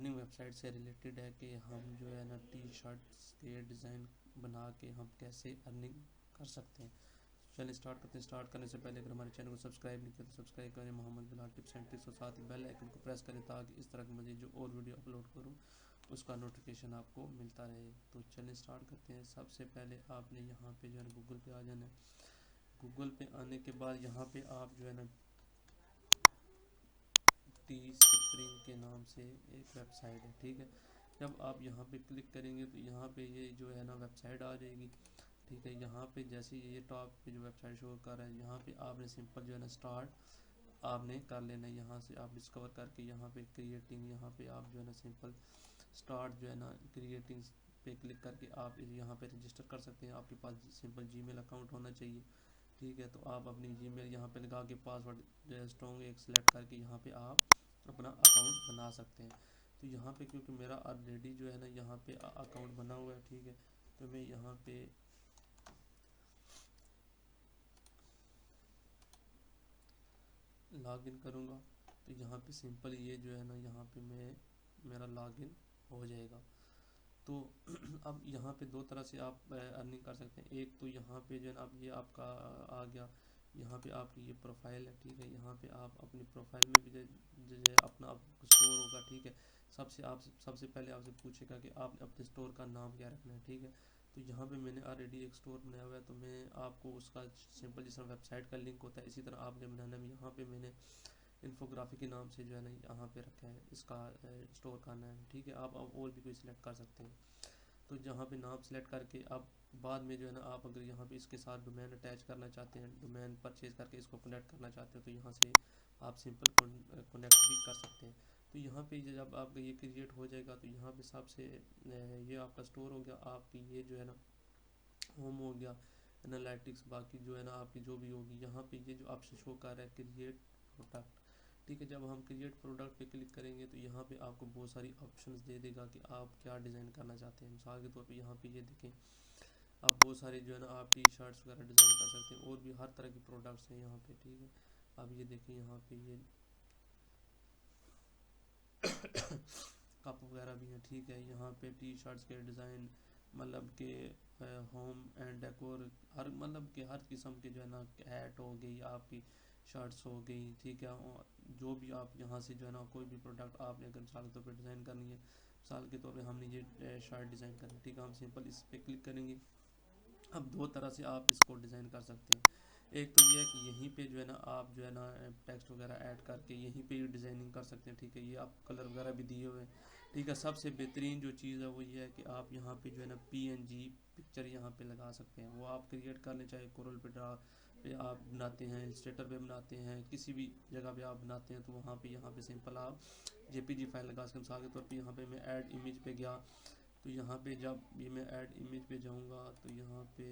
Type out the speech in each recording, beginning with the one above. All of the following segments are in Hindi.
अर्निंग वेबसाइट से रिलेटेड है कि हम जो है ना टी शर्ट्स के डिज़ाइन बना के हम कैसे अर्निंग कर सकते हैं। चलिए स्टार्ट करते हैं। स्टार्ट करने से पहले अगर हमारे चैनल को सब्सक्राइब नहीं किया तो सब्सक्राइब करें Mohammad Bilal tips and tricks, और साथ ही बेल आइकन को प्रेस करें ताकि इस तरह की मज़ीद जो और वीडियो अपलोड करूं उसका नोटिफिकेशन आपको मिलता रहे। तो चलिए स्टार्ट करते हैं। सबसे पहले आपने यहाँ पे जो है गूगल पे आ जाना है। गूगल पे आने के बाद यहाँ पे आप जो है ना टी स्प्रिंग के नाम से एक वेबसाइट है, ठीक है। जब आप यहाँ पे क्लिक करेंगे तो यहाँ पे ये जो है ना वेबसाइट आ जाएगी, ठीक है। यहाँ पे जैसे ये टॉप पे जो वेबसाइट शो कर रहा है, यहाँ पे आपने सिंपल जो है ना स्टार्ट आपने कर लेना है। यहाँ से आप डिस्कवर करके यहाँ पे क्रिएटिंग, यहाँ पे आप जो है ना सिंपल स्टार्ट जो है ना क्रिएटिंग पे क्लिक करके आप यहाँ पे रजिस्टर कर सकते हैं। आपके पास सिंपल जीमेल अकाउंट होना चाहिए, ठीक है। तो आप अपनी जीमेल यहाँ पे लगा के पासवर्ड जो है स्ट्रॉन्ग एक सेलेक्ट करके यहाँ पे आप अपना अकाउंट बना सकते हैं। तो यहाँ पे क्योंकि मेरा ऑलरेडी जो है ना यहाँ पे अकाउंट बना हुआ है, ठीक है, तो मैं यहाँ पे लॉगिन करूँगा। तो यहाँ पे सिंपल ये जो है ना यहाँ पे मेरा लॉगिन हो जाएगा। तो अब यहाँ पे दो तरह से आप अर्निंग कर सकते हैं। एक तो यहाँ पे जो है ना अब ये आपका आ गया, यहाँ पे आपकी ये प्रोफाइल है, ठीक है। यहाँ पे आप अपनी प्रोफाइल में भी जो अपना स्टोर होगा, ठीक है। सबसे पहले आपसे पूछेगा कि आप अपने स्टोर का नाम क्या रखना है, ठीक है। तो यहाँ पे मैंने ऑलरेडी एक स्टोर बनाया हुआ है, तो मैं आपको उसका सिंपल जिस तरह वेबसाइट का लिंक होता है इसी तरह आपने बनाना है। यहाँ पे मैंने इन्फोग्राफी के नाम से जो है ना यहाँ पे रखा है इसका स्टोर का नाम, ठीक है। आप और भी कोई सिलेक्ट कर सकते हैं। तो जहाँ पे नाम सेलेक्ट करके आप बाद में जो है ना आप अगर यहाँ पे इसके साथ डोमेन अटैच करना चाहते हैं, डोमेन परचेज करके इसको कनेक्ट करना चाहते हैं, तो यहाँ से आप सिंपल कनेक्ट भी कर सकते हैं। तो यहाँ पे जब आपका ये क्रिएट हो जाएगा तो यहाँ पे सबसे ये आपका स्टोर हो गया, आपकी ये जो है ना होम हो गया, एनालिटिक्स, बाकी जो है ना आपकी जो भी होगी। यहाँ पे ये जो आपसे शो कर रहा है क्रिएट प्रोडक्ट, ठीक है। जब हम क्रिएट प्रोडक्ट पे क्लिक करेंगे तो यहाँ पे आपको बहुत सारी ऑप्शंस दे देगा कि आप क्या डिज़ाइन करना चाहते हैं। मिसाल के तौर पे यहाँ पे ये देखें, आप बहुत सारे जो है ना आप टी शर्ट्स वगैरह डिज़ाइन कर सकते हैं, और भी हर तरह की प्रोडक्ट्स हैं यहाँ पे, ठीक है। अब ये देखें यहाँ पे ये कप वगैरह भी हैं, ठीक है। यहाँ पे टी शर्ट्स के डिज़ाइन मतलब के होम एंड डेकोर हर मतलब के हर किस्म के जो है ना हैट हो गई, आपकी शर्ट्स हो गई, ठीक है। और जो भी आप यहाँ से जो है ना कोई भी प्रोडक्ट आपने अगर मिसाल के तौर पर डिज़ाइन करनी है, मिसाल के तौर पे हमने ये शर्ट डिज़ाइन करनी है, ठीक है। हम सिंपल इस पर क्लिक करेंगे। अब दो तरह से आप इसको डिज़ाइन कर सकते हैं। एक तो ये है कि यहीं पे जो है ना आप जो है ना टेक्स्ट वगैरह ऐड करके यहीं पे ही डिज़ाइनिंग कर सकते हैं, ठीक है। ये आप कलर वगैरह भी दिए हुए हैं, ठीक है। सबसे बेहतरीन जो चीज़ है वो ये है कि आप यहाँ पे जो है ना PNG पिक्चर यहाँ पे लगा सकते हैं। वो आप क्रिएट कर लें, चाहे कोरल पे आप बनाते हैं, इलस्ट्रेटर पे बनाते हैं, किसी भी जगह पे आप बनाते हैं, तो वहाँ पे यहाँ पे सिंपल आप JPG फाइल लगा सकते हैं। मिसाल के तौर पर यहाँ पे मैं ऐड इमेज पे गया, तो यहाँ पे जब ये मैं ऐड इमेज पे जाऊँगा तो यहाँ पे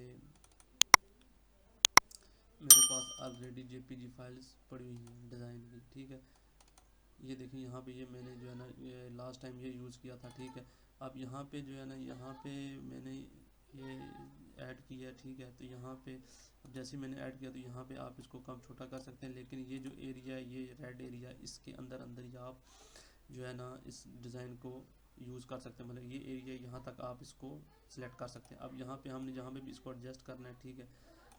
मेरे पास ऑलरेडी JPG फाइल्स पड़ी हुई हैं डिज़ाइन की, ठीक है। ये देखिए यहाँ पे ये मैंने जो है ना ये लास्ट टाइम ये यूज़ किया था, ठीक है। अब यहाँ पे जो है ना यहाँ पे मैंने ये ऐड किया, ठीक है। तो यहाँ पे अब जैसे मैंने ऐड किया तो यहाँ पे आप इसको कम छोटा कर सकते हैं, लेकिन ये जो एरिया है, ये रेड एरिया, इसके अंदर अंदर ही आप जो है ना इस डिज़ाइन को यूज़ कर सकते हैं। मतलब ये एरिया यहाँ तक आप इसको सिलेक्ट कर सकते हैं। अब यहाँ पे हमने जहाँ पे भी इसको एडजस्ट करना है, ठीक है।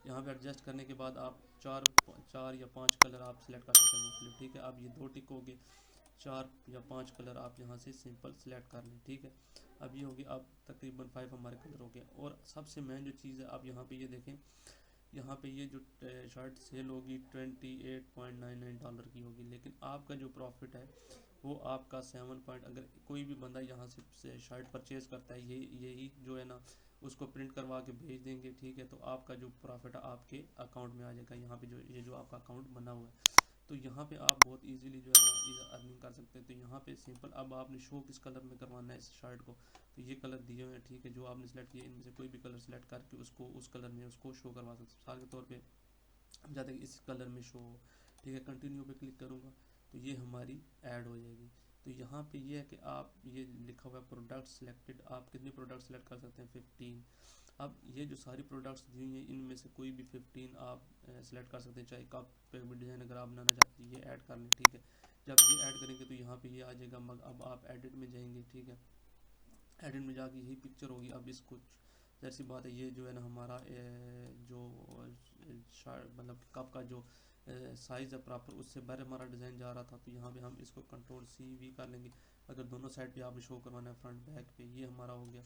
यहाँ पे एडजस्ट करने के बाद आप चार या पांच कलर आप सिलेक्ट कर सकते हैं मुख्तलिफ, ठीक है। अब ये दो टिक हो गए, 4 या 5 कलर आप यहाँ से सिंपल सिलेक्ट कर लें, ठीक है। अब ये होगी, अब तकरीबन 5 हमारे कलर हो गए। और सबसे मेन जो चीज़ है, आप यहाँ पे ये देखें, यहाँ पे ये जो शर्ट सेल होगी $28.99 की होगी, लेकिन आपका जो प्रॉफिट है वो आपका 7 पॉइंट, अगर कोई भी बंदा यहाँ से शर्ट परचेज करता है, यही जो है ना उसको प्रिंट करवा के भेज देंगे, ठीक है। तो आपका जो प्रॉफिट है आपके अकाउंट में आ जाएगा, यहाँ पे जो आपका अकाउंट बना हुआ है। तो यहाँ पे आप बहुत इजीली जो है ना अर्निंग कर सकते हैं। तो यहाँ पे सिंपल अब आपने शो किस कलर में करवाना है इस शर्ट को, तो ये कलर दिए हुए हैं, ठीक है। जो आपने सेलेक्ट किया इनमें से कोई भी कलर सेलेक्ट करके उसको उस कलर में उसको शो करवा सकते हैं। मिसाल के तौर पे हम चाहते हैं इस कलर में शो हो, ठीक है। कंटिन्यू पे क्लिक करूँगा तो ये हमारी ऐड हो जाएगी। तो यहाँ पे ये है कि आप ये लिखा हुआ है प्रोडक्ट सिलेक्टेड, आप कितने प्रोडक्ट सेलेक्ट कर सकते हैं, 15। अब ये जो सारी प्रोडक्ट्स दी हुई हैं इनमें से कोई भी 15 आप सेलेक्ट कर सकते हैं, चाहे कप पे भी डिज़ाइन अगर आप बनाना चाहते हैं ये ऐड कर लें, ठीक है। जब ये ऐड करेंगे तो यहाँ पे ये आ जाएगा मग। अब आप एडिट में जाएंगे, ठीक है, एडिट में जाके यही पिक्चर होगी। अब इसको जैसी बात है, ये जो है ना हमारा जो मतलब कप का जो साइज़ है प्रॉपर, उससे बाहर हमारा डिज़ाइन जा रहा था, तो यहाँ पे हम इसको कंट्रोल सी भी कर लेंगे। अगर दोनों साइड पे आपने शो करवाना है, फ्रंट बैक पे, ये हमारा हो गया।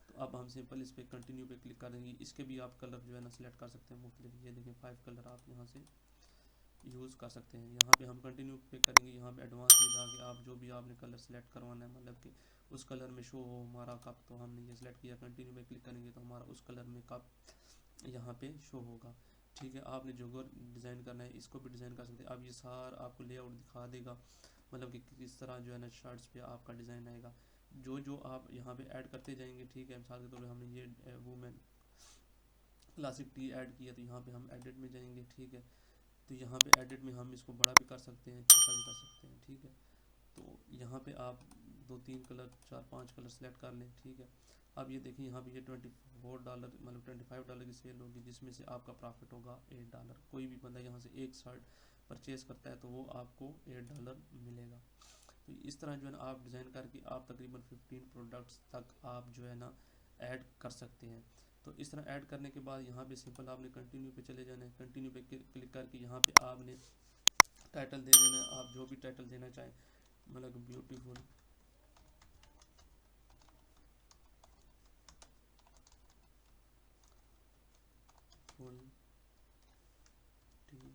तो अब हम सिंपल इस पर कंटिन्यू पे क्लिक कर देंगे। इसके भी आप कलर जो है ना सिलेक्ट कर सकते हैं मुख्तलिफ, ये देखें 5 कलर आप यहाँ से यूज़ कर सकते हैं। यहाँ पे हम कंटिन्यू पे करेंगे। यहाँ पे एडवांस में जाके आप जो भी आपने कलर सेलेक्ट करवाना है, मतलब कि उस कलर में शो हो हमारा कप, तो हमने ये सिलेक्ट किया। कंटिन्यू पे क्लिक करेंगे तो हमारा उस कलर में कप यहाँ पे शो होगा, ठीक है। आपने जो डिज़ाइन करना है इसको भी डिज़ाइन कर सकते हैं। अब ये सारा आपको लेआउट दिखा देगा, मतलब कि किस तरह जो है ना शर्ट्स पे आपका डिज़ाइन आएगा। जो जो आप यहाँ पे ऐड करते जाएंगे, ठीक है। मिसाल के तौर पर हमने ये वुमेन क्लासिक टी ऐड किया, तो यहाँ पे हम एडिट में जाएंगे, ठीक है। तो यहाँ पे एडिट में हम इसको बड़ा भी कर सकते हैं, छोटा भी कर सकते हैं, ठीक है। तो यहाँ पे आप 2-3 कलर, 4-5 कलर सेलेक्ट कर लें, ठीक है। अब ये देखिए यहाँ पे ये $24 मतलब $25 की सेल होगी, जिसमें से आपका प्रॉफिट होगा $8। कोई भी बंदा यहाँ से एक शर्ट परचेज़ करता है तो वो आपको $8 मिलेगा। तो इस तरह जो है ना आप डिज़ाइन करके आप तकरीबन 15 प्रोडक्ट्स तक आप जो है ना ऐड कर सकते हैं। तो इस तरह ऐड करने के बाद यहाँ पे सिंपल आपने कंटिन्यू पे चले जाना है। कंटिन्यू पे क्लिक करके यहाँ पे आपने टाइटल दे देना है, आप जो भी टाइटल देना चाहें, मतलब beautiful full T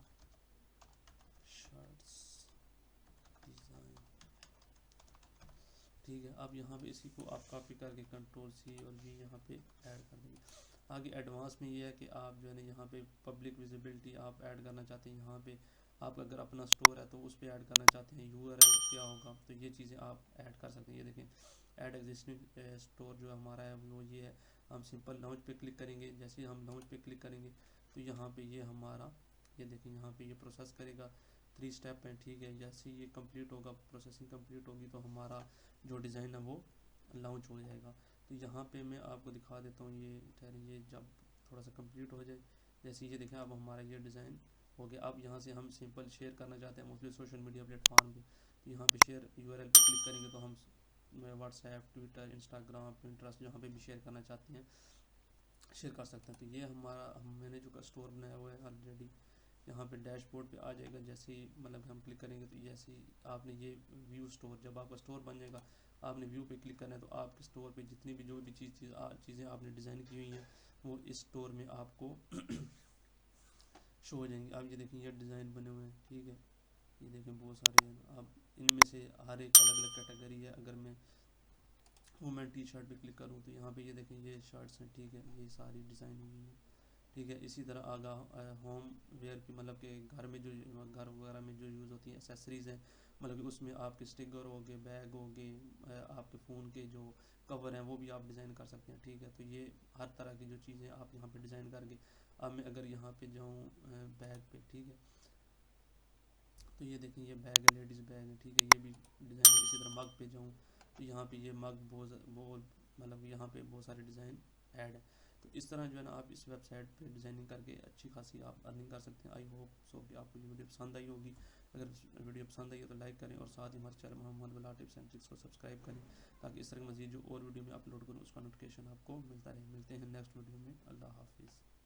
shirts design, ठीक है। अब यहाँ पे इसी को आप कॉपी करके कंट्रोल सी और वी यहाँ पे ऐड कर देंगे। आगे एडवांस में ये है कि आप जो है ना यहाँ पे पब्लिक विजिबिलिटी आप ऐड करना चाहते हैं। यहाँ पे आप अगर अपना स्टोर है तो उस पर ऐड करना चाहते हैं, यूआरएल क्या होगा, तो ये चीज़ें आप ऐड कर सकते हैं। ये देखें ऐड एग्जिस्टिंग स्टोर जो हमारा है वो ये है। हम सिंपल लॉन्च पे क्लिक करेंगे। जैसे ही हम लॉन्च पे क्लिक करेंगे तो यहाँ पे ये हमारा, ये देखें यहाँ पे ये प्रोसेस करेगा। 3 स्टेप हैं, ठीक है। जैसे ये कंप्लीट होगा, प्रोसेसिंग कंप्लीट होगी, तो हमारा जो डिज़ाइन है वो लॉन्च हो जाएगा। तो यहाँ पे मैं आपको दिखा देता हूँ, ये ठहरिए जब थोड़ा सा कंप्लीट हो जाए। जैसे ये देखें अब हमारा ये डिज़ाइन हो गया। अब यहाँ से हम सिंपल शेयर करना चाहते हैं मोस्टली सोशल मीडिया प्लेटफॉर्म पे, तो यहाँ पे शेयर यूआरएल पे क्लिक करेंगे तो हम व्हाट्सएप, ट्विटर, इंस्टाग्राम, पिंटरेस्ट जहाँ पे भी शेयर करना चाहते हैं शेयर कर सकते हैं। तो ये हमारा मैंने जो स्टोर बनाया हुआ है ऑलरेडी, यहाँ पे डैशबोर्ड पे आ जाएगा। जैसे ही मतलब हम क्लिक करेंगे तो जैसे ही आपने ये व्यू स्टोर, जब आपका स्टोर बन जाएगा आपने व्यू पे क्लिक करना है, तो आपके स्टोर पे जितनी भी जो भी चीज़ें आपने डिज़ाइन की हुई हैं वो इस स्टोर में आपको शो हो जाएंगी। अब ये देखें ये डिज़ाइन बने हुए हैं, ठीक है। ये देखें बहुत सारे हैं। अब इनमें से हर एक अलग अलग कैटेगरी है। अगर मैं वुमेन टी शर्ट पे क्लिक करूँ तो यहाँ पे ये देखें ये शर्ट्स हैं, ठीक है, ये सारी डिज़ाइन हुई हैं, ठीक है। इसी तरह आगा होम वेयर की, मतलब कि घर में जो घर वगैरह में जो यूज़ होती हैं एसेसरीज़ हैं, मतलब कि उसमें आपके स्टिकर हो गए, बैग हो गए, आपके फ़ोन के जो कवर हैं वो भी आप डिज़ाइन कर सकते हैं, ठीक है। तो ये हर तरह की जो चीज़ें आप यहाँ पे डिज़ाइन करके, अब मैं अगर यहाँ पे जाऊँ बैग पे, ठीक है, तो ये देखें ये बैग है, लेडीज़ बैग है, ठीक है, ये भी डिज़ाइन है। इसी तरह मग पे जाऊँ तो यहाँ पे ये मग बहुत मतलब यहाँ पे बहुत सारे डिज़ाइन ऐड है। तो इस तरह जो है ना आप इस वेबसाइट पे डिज़ाइनिंग करके अच्छी खासी आप अर्निंग कर सकते हैं। आई होप सो कि आपको ये वीडियो पसंद आई होगी। अगर वीडियो पसंद आई हो तो लाइक करें और साथ ही हमारे channel Mohammad Bilal tips and tricks को सब्सक्राइब करें, ताकि इस तरह की मज़ीद जो और वीडियो में अपलोड करूँ उसका नोटिफिकेशन आपको मिलता रहे। मिलते हैं नेक्स्ट वीडियो में। अल्लाह हाफिज़।